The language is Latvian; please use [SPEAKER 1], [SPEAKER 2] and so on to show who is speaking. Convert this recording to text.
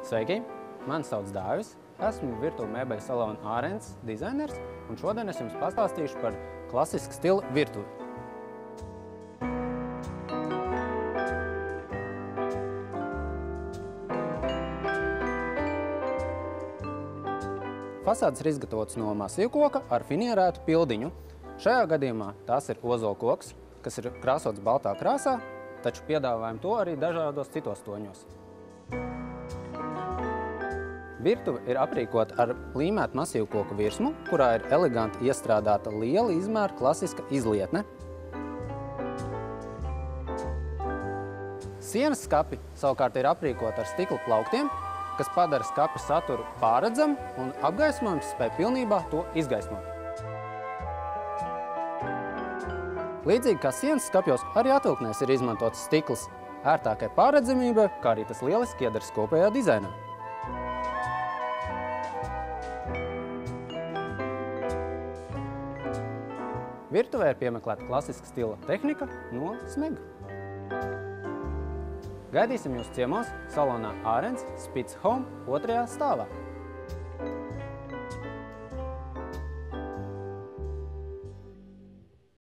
[SPEAKER 1] Sveiki! Mani sauc Dāvis, esmu virtuve mēbeļu salona Ārens dizainers, un šodien es jums pastāstīšu par klasisku stila virtuvi. Fasādes ir izgatavotas no masīvkoka ar finierētu pildiņu. Šajā gadījumā tās ir ozolkoks, kas ir krāsots baltā krāsā, taču piedāvājam to arī dažādos citos toņos. Virtuve ir aprīkota ar līmētu masīvkoku virsmu, kurā ir eleganti iestrādāta liela izmēra klasiska izlietne. Sienas skapi savukārt ir aprīkota ar stikla plauktiem, kas padara skapa saturu pārredzamu un apgaismojums spēj pilnībā to izgaismot. Līdzīgi kā sienas skapjos, arī atvilknēs ir izmantots stikls ērtākai pārredzamībai, kā arī tas lieliski iedaras kopējā dizainā. Virtuvē ir piemeklēta klasiska stila tehnika no smega. Gaidīsim jūs ciemos salonā Ārens Spitz Home 2. stāvā.